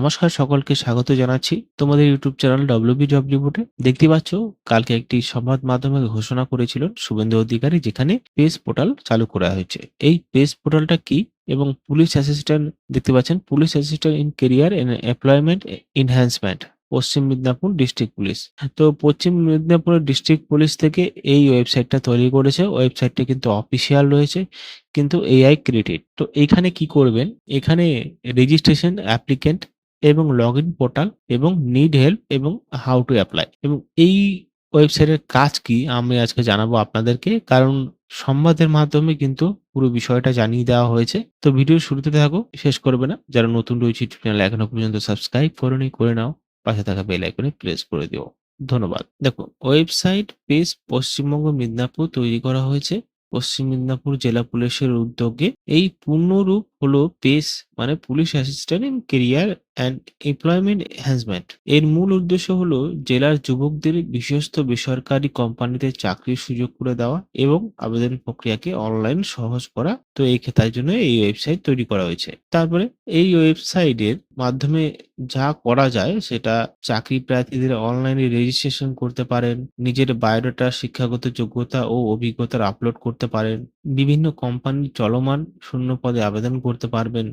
নমস্কার, সকলকে স্বাগত জানাচ্ছি তোমাদের ইউটিউব চ্যানেল WBW বুটে। দেখতে পাচ্ছ, কালকে একটি সংবাদ মাধ্যমে ঘোষণা করেছিল শুভেন্দু অধিকারী, যেখানে পেজ পোর্টাল চালু করা হয়েছে। এই পেজ পোর্টালটা কি এবং পুলিশ অ্যাসিস্ট্যান্ট দেখতে পাচ্ছেন, police assistant in career and employment enhancement, Paschim Medinipur district police. তো পশ্চিম মেদিনীপুরের ডিস্ট্রিক্ট পুলিশ থেকে এই ওয়েবসাইটটা তৈরি করেছে। ওয়েবসাইটটা কিন্তু অফিসিয়াল রয়েছে, কিন্তু AI ক্রিয়েটেড। তো এখানে কি করবেন, এখানে রেজিস্ট্রেশন অ্যাপ্লিক্যান্ট এবং লগইন পোর্টাল এবং নিড হেল্প এবং হাউ টু এপ্লাই, এবং এই ওয়েবসাইটের কাজ কি আমি আজকে জানাবো আপনাদেরকে। কারণ সংবাদের মাধ্যমে কিন্তু পুরো বিষয়টা জানিয়ে দেওয়া হয়েছে। তো ভিডিও শুরুতে থাকো, শেষ করবে না। যারা নতুন রয়েছে ইউটিউব চ্যানেল এখনো পর্যন্ত সাবস্ক্রাইব করোনি, করে নাও। পাশে থাকা বেল আইকনে প্রেস করে দিও। ধন্যবাদ। দেখো, ওয়েবসাইট পেজ পশ্চিমবঙ্গ মিদনাপুর তৈরি করা হয়েছে পশ্চিম মেদিনীপুর জেলা পুলিশের উদ্যোগে। এই পূর্ণরূপ হলো পেস, মানে police assistant in career and employment enhancement. এর মূল উদ্দেশ্য হলো জেলার যুবকদের বিশ্বস্ত বেসরকারি কোম্পানিতে চাকরির সুযোগ করে দেওয়া এবং আবেদন প্রক্রিয়াকে অনলাইন সহজ করা। তো তাই জন্য এই ওয়েবসাইট তৈরি করা হয়েছে। তারপরে এই ওয়েবসাইটের মাধ্যমে যা করা যায় সেটা, চাকরি প্রার্থীদের অনলাইনে রেজিস্ট্রেশন করতে পারেন, নিজের বায়োডাটা, শিক্ষাগত যোগ্যতা ও অভিজ্ঞতার আপলোড করতে পারেন, বিভিন্ন কোম্পানির চলমান শূন্য পদে আবেদন করতে পারবেন,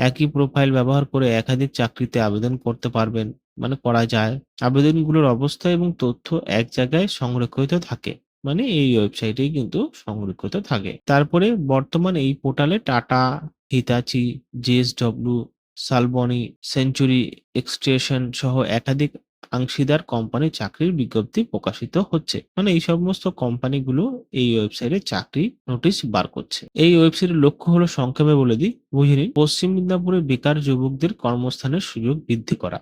একই প্রোফাইল ব্যবহার করে একাধিক চাকরিতে আবেদন করতে পারবেন, মানে করা যায়। আবেদনগুলোর অবস্থা এবং তথ্য এক জায়গায় সংরক্ষিত থাকে, মানে এই ওয়েবসাইটেই কিন্তু সংরক্ষিত থাকে। তারপরে বর্তমান এই পোর্টালে tata, হিতাচি, JSW, Salboni, century extension সহ একাধিক অংশীদার কোম্পানির চাকরির বিজ্ঞপ্তি প্রকাশিত হচ্ছে। মানে এই সমস্ত কোম্পানিগুলো এই ওয়েবসাইটে চাকরি নোটিশ বার করছে। এই ওয়েবসাইটের লক্ষ্য হলো, সংক্ষেপে বলে দিই, বুঝে নিন। পশ্চিম মেদিনীপুরের বেকার যুবকদের কর্মস্থানের সুযোগ বৃদ্ধি করা,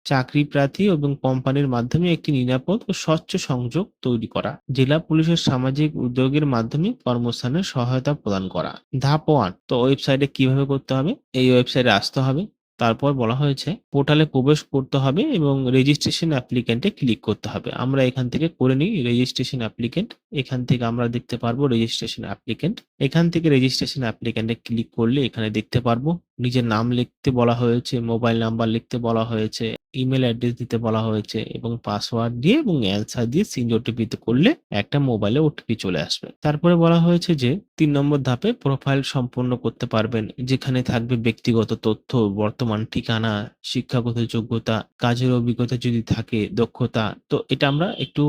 চাকরি প্রার্থী এবং কোম্পানির মাধ্যমে একটি নিরাপদ ও স্বচ্ছ সংযোগ তৈরি করা, জেলা পুলিশের সামাজিক উদ্যোগের মাধ্যমে কর্মস্থানের সহায়তা প্রদান করা। ধাপ 1, তো ওয়েবসাইটে কিভাবে করতে হবে? এই ওয়েবসাইটে আসতে হবে। তারপর বলা হয়েছে পোর্টালে প্রবেশ করতে হবে এবং রেজিস্ট্রেশন অ্যাপ্লিক্যান্টে ক্লিক করতে হবে। আমরা এখান থেকে করে নিই রেজিস্ট্রেশন অ্যাপ্লিক্যান্ট। এখান থেকে আমরা দেখতে পারবো রেজিস্ট্রেশন অ্যাপ্লিক্যান্ট। এখান থেকে রেজিস্ট্রেশন অ্যাপ্লিক্যান্টে ক্লিক করলে এখানে দেখতে পারবো নিজের নাম লিখতে বলা হয়েছে, মোবাইল নাম্বার লিখতে বলা হয়েছে, ইমেল অ্যাড্রেস দিতে বলা হয়েছে এবং পাসওয়ার্ড দিয়ে এবং অ্যান্সার দিয়ে সিন্ড ওটিপি তে করলে একটা মোবাইলে ওটিপি চলে আসবে। তারপরে বলা হয়েছে যে ৩ নম্বর ধাপে প্রোফাইল সম্পূর্ণ করতে পারবেন, যেখানে থাকবে ব্যক্তিগত তথ্য, বর্তমান ঠিকানা, শিক্ষাগত যোগ্যতা, কাজের অভিজ্ঞতা যদি থাকে, দক্ষতা। তো এটা আমরা একটু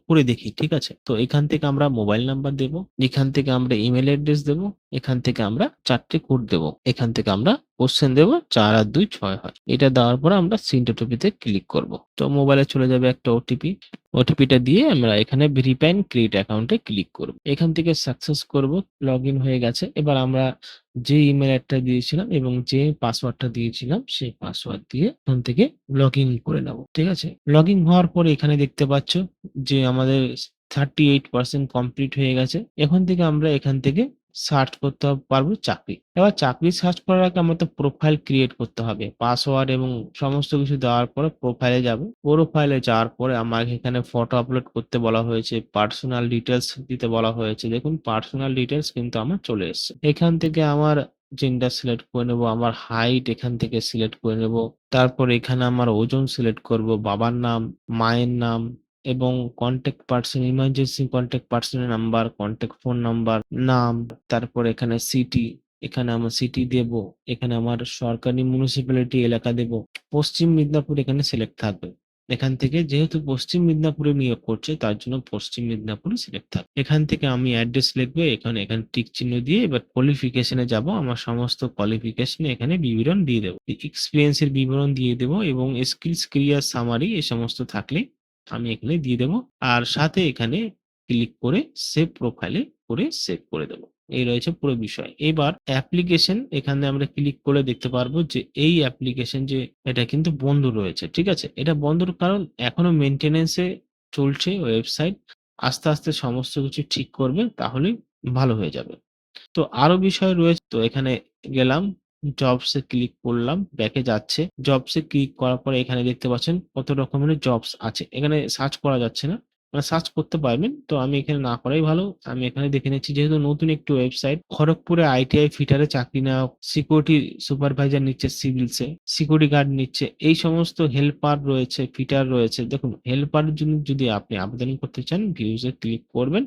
করে দেখি, ঠিক আছে? তো এখান থেকে আমরা মোবাইল নাম্বার দেব, এখান থেকে আমরা ইমেল অ্যাড্রেস দেব, এখান থেকে আমরা ৪ টে কোড দেব, এখান থেকে আমরা কোশ্চেন দেব ৪ আর ২ ৬ হয়। এটা দেওয়ার পরে আমরা সেন্ড ওটিপিতে ক্লিক করব। তো মোবাইলে চলে যাবে একটা ওটিপি। ওটিপিটা দিয়ে আমরা এখানে ভেরিফাই এন্ড ক্রিয়েট অ্যাকাউন্টে ক্লিক করব। এখান থেকে সাকসেস করব, লগইন হয়ে গেছে। এবার আমরা যে ইমেল অ্যাডটা দিয়েছিলাম এবং যে পাসওয়ার্ডটা দিয়েছিলাম সেই পাসওয়ার্ড দিয়ে এখান থেকে লগইন করে নেব। ঠিক আছে? লগইন হওয়ার পরে এখানে দেখতে পাচ্ছ যে আমাদের 38% কমপ্লিট হয়ে গেছে। এখন থেকে আমরা এখান থেকে সার্চ করতে পারবো চাকরি। এবার চাকরি সার্চ করার আগে আমাদের প্রোফাইল ক্রিয়েট করতে হবে। পাসওয়ার্ড এবং সমস্ত কিছু দেওয়ার পরে প্রোফাইলে যাবো। প্রোফাইলে যাওয়ার পরে আমাকে এখানে ফটো আপলোড করতে বলা হয়েছে, পার্সোনাল ডিটেইলস দিতে বলা হয়েছে। দেখুন পার্সোনাল ডিটেইলস কিন্তু আমার চলে এসছে। এখান থেকে আমার জেন্ডার সিলেক্ট করে নেব, আমার হাইট এখান থেকে সিলেক্ট করে নেব। তারপর এখানে আমার ওজন সিলেক্ট করব, বাবার নাম, মায়ের নাম এবং কনট্যাক্ট পারসন, ইমার্জেন্সি কনট্যাক্ট পারসনের নাম্বার, কনট্যাক্ট ফোন নাম্বার, নাম, তারপর এখানে সিটি, এখানে আমার সিটি দেব, এখানে আমার সরকারি মিউনিসিপ্যালিটি এলাকা দেব। পশ্চিম মিদনাপুর এখানে সিলেক্ট থাকবে। এখান থেকে যেহেতু পশ্চিম মিদনাপুরে নিয়োগ করছে তার জন্য পশ্চিম মিদনাপুরে সিলেক্ট থাকবে। এখান থেকে আমি অ্যাড্রেস লিখবো, এখানে টিক চিহ্ন দিয়ে এবার কোয়ালিফিকেশন এ যাব। আমার সমস্ত কোয়ালিফিকেশন এখানে বিবরণ দিয়ে দেব। এক্সপেরিয়েন্স এর বিবরণ দিয়ে দেব এবং স্কিলস, ক্যারিয়ার সামারি এই সমস্ত থাকলে আমি এখানে দিয়ে দেব। আর সাথে এখানে ক্লিক করে সেভ প্রোফাইলে করে সেভ করে দেব। এই রয়েছে পুরো বিষয়। এবার অ্যাপ্লিকেশন, এখানে আমরা ক্লিক করে দেখতে পারবো যে এই অ্যাপ্লিকেশন যে এটা কিন্তু বন্ধ রয়েছে। ঠিক আছে? এটা বন্ধর কারণ এখনো মেইনটেন্যান্স এ চলছে ওয়েবসাইট। আস্তে, আস্তে সমস্ত কিছু ঠিক করবে, তাহলেই ভালো হয়ে যাবে। তো আরো বিষয় রয়েছে। তো এখানে গেলাম, জবস এ ক্লিক করলাম, ব্যাকে যাচ্ছে। জবস এ ক্লিক করার পরে এখানে দেখতে পাচ্ছেন কত রকমের জবস আছে। এখানে সার্চ করা যাচ্ছে না। মানে সার্চ করতে পারবেন। তো আমি এখানে না করাই ভালো। আমি এখানে দেখে নিচ্ছি যেহেতু নতুন একটি ওয়েবসাইট, খড়গপুরে আইটিআই ফিটারে চাকরি নেওয়া, সিকিউরিটি সুপারভাইজার নিচ্ছে সিভিলসে, সিকিউরিটি গার্ড নিচ্ছে। এই সমস্ত হেল্পার রয়েছে, ফিটার রয়েছে। দেখুন হেল্পারের জন্য যদি আপনি আবেদন করতে চান ভিউজ এ ক্লিক করবেন।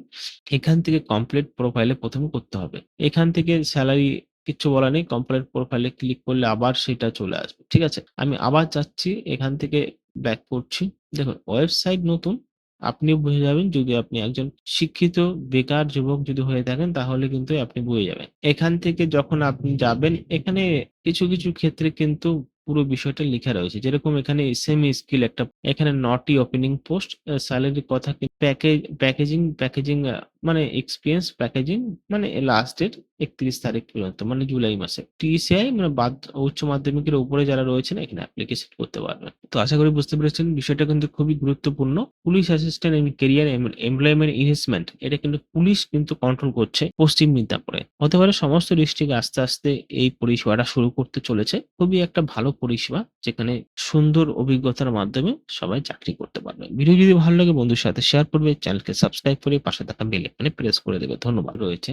এখান থেকে কমপ্লিট প্রোফাইলে ১ম এ করতে হবে। এখান থেকে সেলারি কিচ্ছু বলা নেই। কমপ্লিট প্রোফাইলে ক্লিক করলে আবার সেটা চলে আসবে। ঠিক আছে? আমি আবার যাচ্ছি এখান থেকে ব্যাক করছি। দেখুন ওয়েবসাইট নতুন। আপনিও বুঝে যাবেন যদি আপনি একজন শিক্ষিত বেকার যুবক যদি হয়ে থাকেন তাহলে কিন্তু আপনি বুঝে যাবেন। এখান থেকে যখন আপনি যাবেন এখানে কিছু ক্ষেত্রে কিন্তু পুরো বিষয়টা লিখা রয়েছে। যেরকম এখানে সেমি স্কিল একটা এখানে নটি ওপেনিং পোস্ট সেলারির কথা প্যাকেজিং মানে এক্সপেরিয়েন্স প্যাকেজিং মানে লাস্ট ডেট ৩১ তারিখ পর্যন্ত মানে জুলাই মাসে। টিসিআই মানে উচ্চ মাধ্যমিকের উপরে যারা রয়েছেন এখানে অ্যাপ্লিকেশন করতে পারবেন। তো আশা করি বুঝতে পেরেছেন বিষয়টা কিন্তু খুবই গুরুত্বপূর্ণ। Police assistant and career employment investment এটা কিন্তু পুলিশ কিন্তু কন্ট্রোল করছে পশ্চিম মিদনাপুরে। হতে পারে সমস্ত ডিস্ট্রিক্ট আস্তে এই পরিষেবাটা শুরু করতে চলেছে। খুবই একটা ভালো পরিষেবা যেখানে সুন্দর অভিজ্ঞতার মাধ্যমে সবাই চাকরি করতে পারবে। ভিডিও যদি ভালো লাগে বন্ধুর সাথে শেয়ার করবে, চ্যানেলকে সাবস্ক্রাইব করে পাশে থাকা বেল আইকনে প্রেস করে দেবে। ধন্যবাদ রয়েছে।